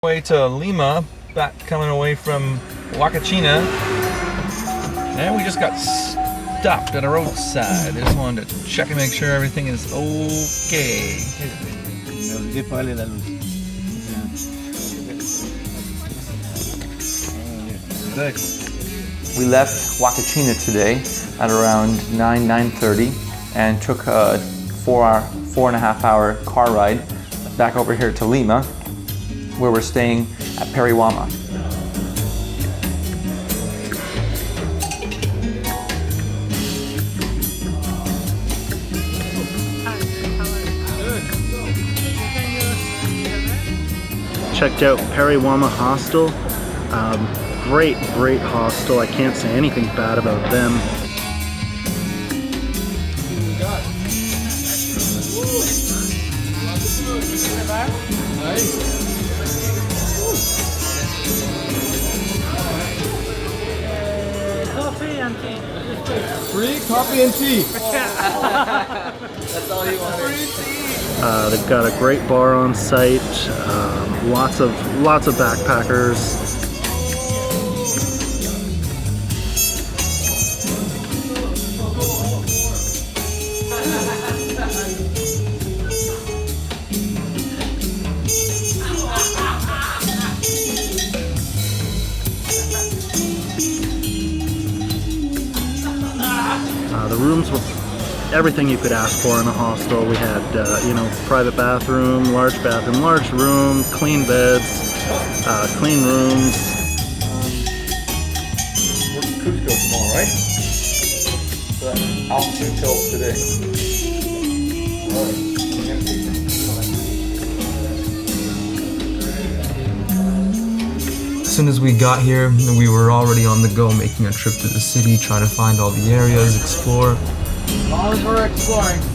Way to Lima, back coming away from Huacachina, and we just got stopped at a roadside. I just wanted to check and make sure everything is okay. We left Huacachina today at around 9:30 and took a 4.5 hour car ride back over here to Lima, where we're staying at Pariwana. Checked out Pariwana Hostel. Great hostel. I can't say anything bad about them. Free coffee and tea. That's all you want. Free tea. They've got a great bar on site. Lots of backpackers. The rooms were everything you could ask for in a hostel. We had, private bathroom, large room, clean beds, clean rooms. We're to Cusco tomorrow, right? So that altitude till today. As soon as we got here, we were already on the go, making a trip to the city, trying to find all the areas, explore. As long as we're exploring. This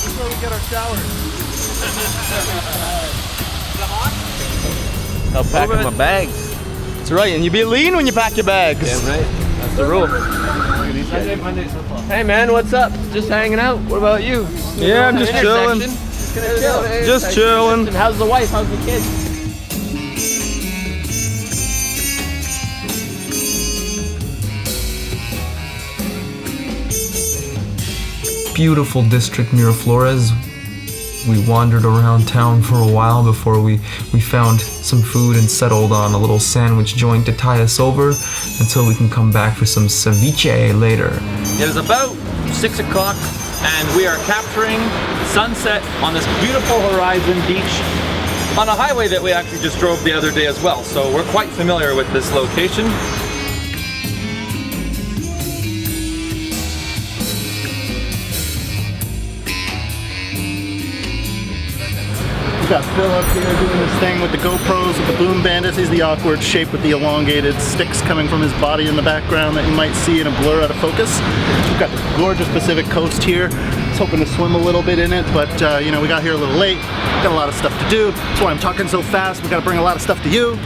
is where we get our showers. I'll pack my bags. That's right, and you be lean when you pack your bags. Damn right. That's the rule. Monday so far. Hey man, what's up? Just hanging out. What about you? Yeah, I'm just chilling. Just chilling. How's the wife? How's the kids? Beautiful district, Miraflores. We wandered around town for a while before we found some food and settled on a little sandwich joint to tide us over until we can come back for some ceviche later. It is about 6 o'clock and we are capturing sunset on this beautiful horizon beach on a highway that we actually just drove the other day as well. So we're quite familiar with this location. We've got Phil up here doing this thing with the GoPros with the boom bandits. He's the awkward shape with the elongated sticks coming from his body in the background that you might see in a blur out of focus. We've got the gorgeous Pacific coast here. I was hoping to swim a little bit in it, but we got here a little late. Got a lot of stuff to do. That's why I'm talking so fast. We got to bring a lot of stuff to you.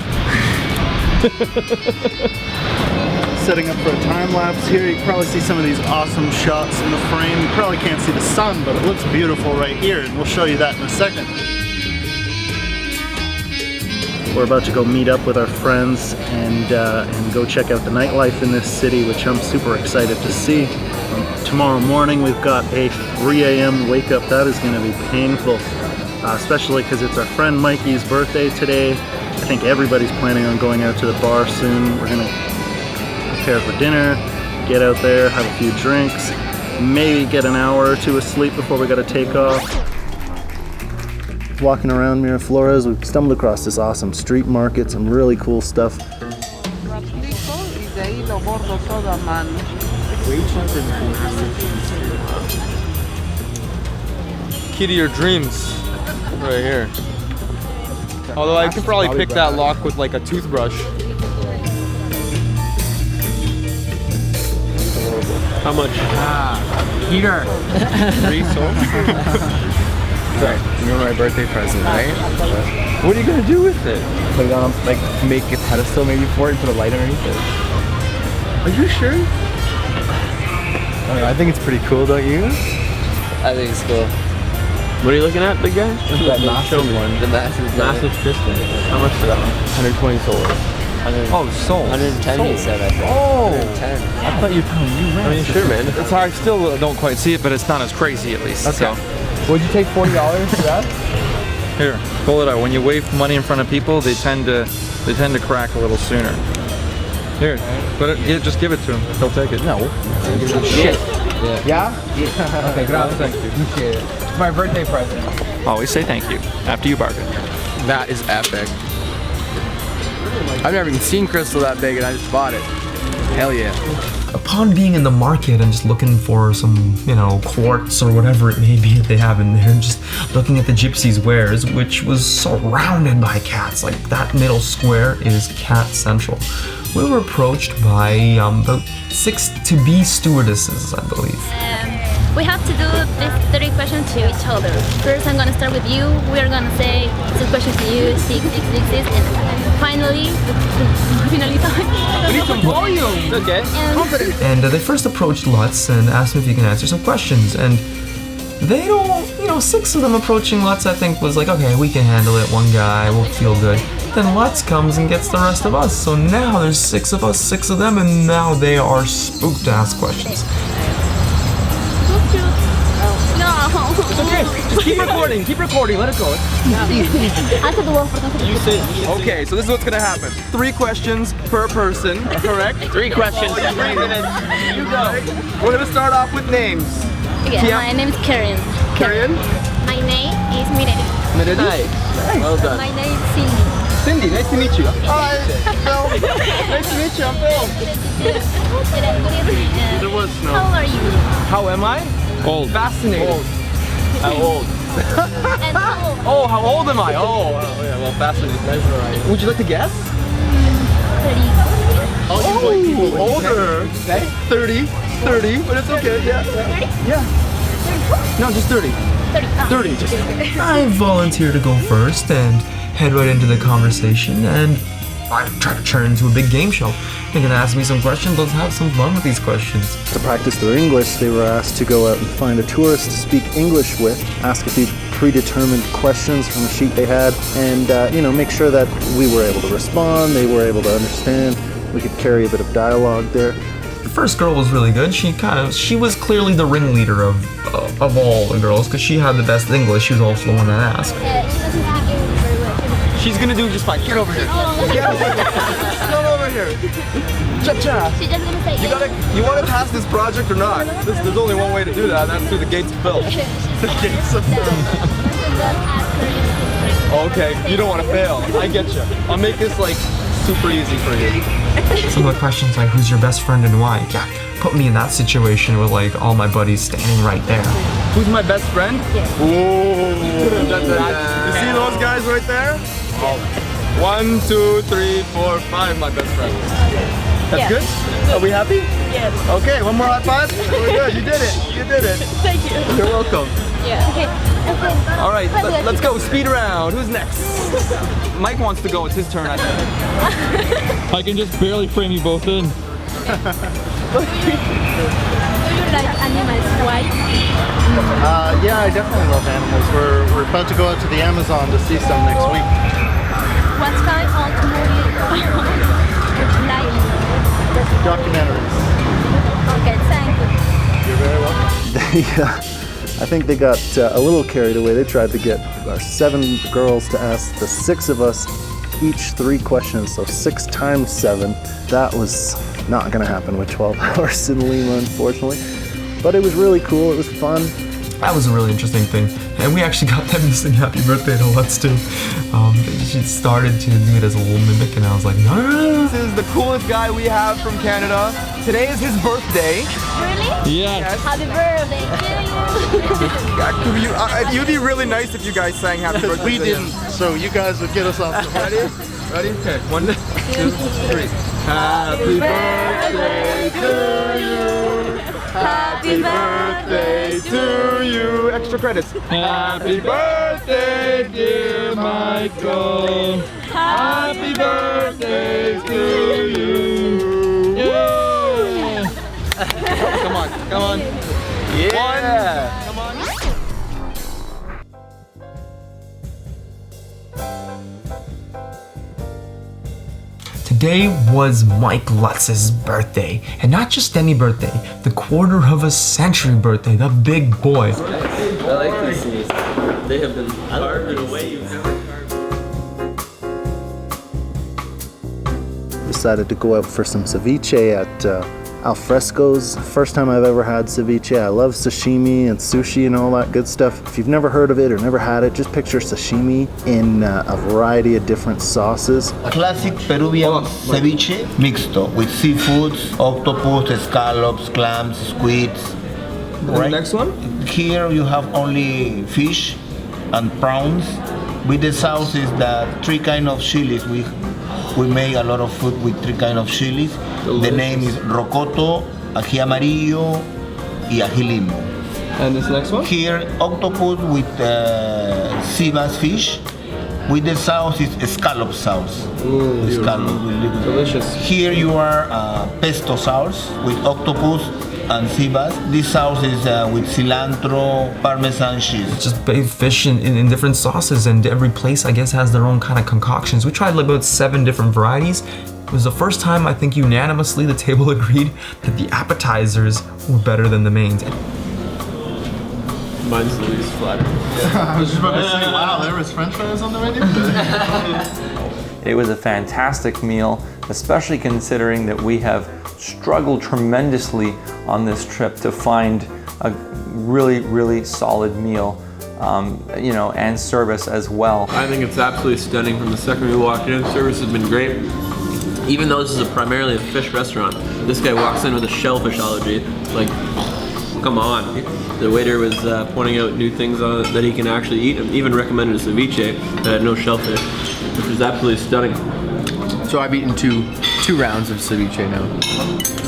Setting up for a time lapse here. You can probably see some of these awesome shots in the frame. You probably can't see the sun, but it looks beautiful right here, and we'll show you that in a second. We're about to go meet up with our friends and go check out the nightlife in this city, which I'm super excited to see. Tomorrow morning we've got a 3 a.m. wake up. That is going to be painful, especially because it's our friend Mikey's birthday today. I think everybody's planning on going out to the bar soon. We're going to prepare for dinner, get out there, have a few drinks, maybe get an hour or two of sleep before we got to take off. Walking around Miraflores, we've stumbled across this awesome street market, some really cool stuff. Key to your dreams, right here. Although I could probably pick that lock with like a toothbrush. How much? Heater. 3 sold? Right. You know my birthday present, right? What are you gonna do with it? Put it on, like, make a pedestal maybe for it and put a light underneath it. Are you sure? I don't know, I think it's pretty cool, don't you? I think it's cool. What are you looking at, big guy? That massive one. The massive piston. How much for that one? 120 solar. Oh, sold. 110 he said, I think. Oh! 110. I thought you were telling me you ran. I mean, sure, man. It's hard. I still don't quite see it, but it's not as crazy at least. Okay. So. Would you take $40 for that? Here, pull it out. When you wave money in front of people, they tend to crack a little sooner. Here, put it. Yeah, just give it to him. He'll take it. No. Shit. Yeah? Okay, gracias. Thank you. Appreciate it. It's my birthday present. Always say thank you after you bargain. That is epic. I've never even seen crystal that big and I just bought it. Hell yeah. Upon being in the market and just looking for some, you know, quartz or whatever it may be that they have in there, and just looking at the gypsies' wares, which was surrounded by cats. Like, that middle square is cat central. We were approached by about 6 to-be stewardesses, I believe. We have to do these 30 questions to each other. First, I'm gonna start with you. We are gonna say 6 questions to you, 6, and finally, We need some volume. Okay. And they first approached Lutz and asked him if he can answer some questions. And they don't, you know, 6 of them approaching Lutz, I think, was like, okay, we can handle it. One guy will feel good. Then Lutz comes and gets the rest of us. So now there's 6 of us, 6 of them, and now they are spooked to ask questions. It's okay. Just keep recording. Keep recording. Let it go. Okay, so this is what's gonna happen. 3 questions per person, correct? 3 questions. 3 minutes. You go. We're gonna start off with names. Okay, Tia? my name is Karen. Karen? My name is Miraflores. Meredith? Well done. My name is Cindy. Cindy, nice to meet you. Hi, Phil. Nice to meet you, I'm Phil. There was no. How old are you? How am I? Old. Fascinated. How old? And how old? Oh, how old am I? Oh, yeah, well, fascinated. That's all right. Would you like to guess? 30. Oh, older. 30, but it's okay, yeah. 30? Yeah. No, just 30. 30. 30, just. I volunteer to go first and head right into the conversation, and I try to turn into a big game show. They're gonna ask me some questions, let's have some fun with these questions. To practice their English, they were asked to go out and find a tourist to speak English with, ask a few predetermined questions from a sheet they had, and you know, make sure that we were able to respond, they were able to understand, we could carry a bit of dialogue there. The first girl was really good. She was clearly the ringleader of all the girls, because she had the best English. She was also the one that asked. She doesn't speak English very well. She's gonna do just fine. Get over here. Get over here. Come over here. Cha-cha. She's just gonna say You want to pass this project or not? There's only one way to do that, and that's through the gates of Phil. The gates of Phil. Okay, you don't want to fail. I get you. I'll make this like super easy for you. Some of the questions like, who's your best friend and why? Yeah, put me in that situation with like all my buddies standing right there. Who's my best friend? Yeah. Ooh. You see those guys right there? 1, 2, 3, 4, 5, my best friends. That's good? Are we happy? yes. Okay, one more high five. We're good. You did it. You did it. Thank you. You're welcome. Yeah. Okay. All right, let's go. Speed round. Who's next? Mike wants to go. It's his turn, I think. I can just barely frame you both in. Do you like animals? Why? Yeah, I definitely love animals. We're about to go out to the Amazon to see some next week. What kind of movie like? Documentaries. Okay, thank you. You're very welcome. I think they got a little carried away. They tried to get our 7 girls to ask the 6 of us each 3 questions, so 6 times 7. That was not gonna happen with 12 hours in Lima, unfortunately. But it was really cool, it was fun. That was a really interesting thing. And we actually got them to sing happy birthday to Lutz too. She started to do it as a little mimic, and I was like, no. This is the coolest guy we have from Canada. Today is his birthday. Really? Yeah. Happy birthday to you. You'd be really nice if you guys sang happy birthday. We didn't, so you guys would get us off the Ready? Ready? Okay. 1, 2, 3. Happy birthday to you. Happy birthday to you. Extra credits. Happy birthday, dear Michael. Fresco. Happy birthday to you. Yeah. Come on, come on. Yeah. Come on. Today was Mike Lutz's birthday, and not just any birthday, the quarter of a century birthday, the big boy. I like these scenes. They have been carved in a way you've never carved. Decided to go out for some ceviche at Al Fresco's. First time I've ever had ceviche. I love sashimi and sushi and all that good stuff. If you've never heard of it or never had it, just picture sashimi in a variety of different sauces. Classic Peruvian ceviche mixto with seafoods, octopus, scallops, clams, squids. The next one? Here you have only fish and prawns. With the sauce is that three kind of chilies. We make a lot of food with three kind of chilies. Delicious. The name is rocoto, ají amarillo, y ají limo. And this next one? Here, octopus with sea bass fish. With the sauce is scallop sauce. Ooh, Scallop with little- delicious. Here you are pesto sauce with octopus and sea bass. This sauce is with cilantro, parmesan cheese. Just bathe fish in different sauces, and every place I guess has their own kind of concoctions. We tried about 7 different varieties. It was the first time I think unanimously the table agreed that the appetizers were better than the mains. Mine's the least flattering. I was just about to say, wow, there was French fries on the menu? It was a fantastic meal, especially considering that we have struggled tremendously on this trip to find a really, really solid meal, you know, and service as well. I think it's absolutely stunning from the second we walked in. Service has been great. Even though this is primarily a fish restaurant, this guy walks in with a shellfish allergy. Like, come on. The waiter was pointing out new things on it that he can actually eat, and even recommended a ceviche that had no shellfish, which was absolutely stunning. So I've eaten two rounds of ceviche now.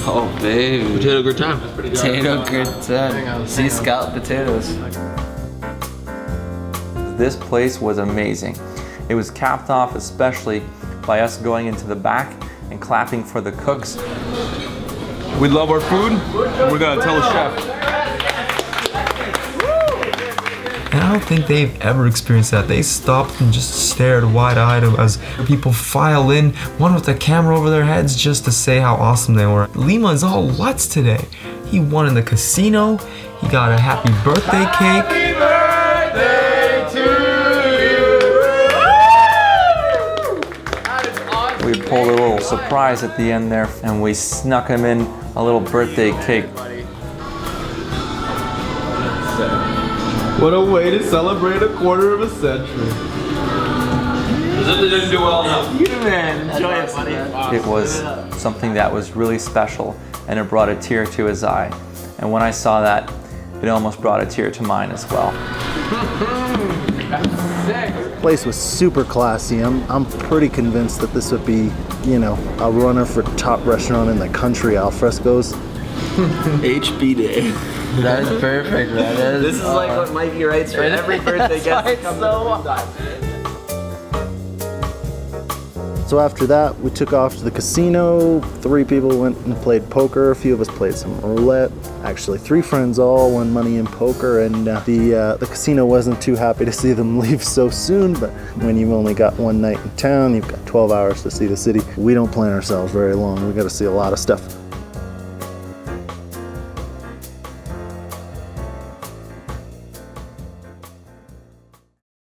Oh, babe. Potato gratin. Potato gratin. Sea scallop potatoes. This place was amazing. It was capped off especially by us going into the back and clapping for the cooks. We love our food, and we're gonna tell the chef. And I don't think they've ever experienced that. They stopped and just stared wide-eyed as people file in, one with a camera over their heads just to say how awesome they were. Lima is all Lutz today. He won in the casino, he got a happy birthday cake. Happy birthday to you! We pulled a little surprise at the end there, and we snuck him in a little birthday cake. What a way to celebrate a quarter of a century. They didn't do well enough. Man, enjoy it, buddy. It was something that was really special, and it brought a tear to his eye. And when I saw that, it almost brought a tear to mine as well. Place was super classy. I'm pretty convinced that this would be, you know, a runner for top restaurant in the country, Al Fresco's. HB Day. That is perfect. That is. This is like what Mikey writes for every birthday guest that comes so So after that, we took off to the casino. 3 people went and played poker. A few of us played some roulette. Actually, 3 friends all won money in poker, and the casino wasn't too happy to see them leave so soon. But when you've only got one night in town, you've got 12 hours to see the city. We don't plan ourselves very long. We got to see a lot of stuff.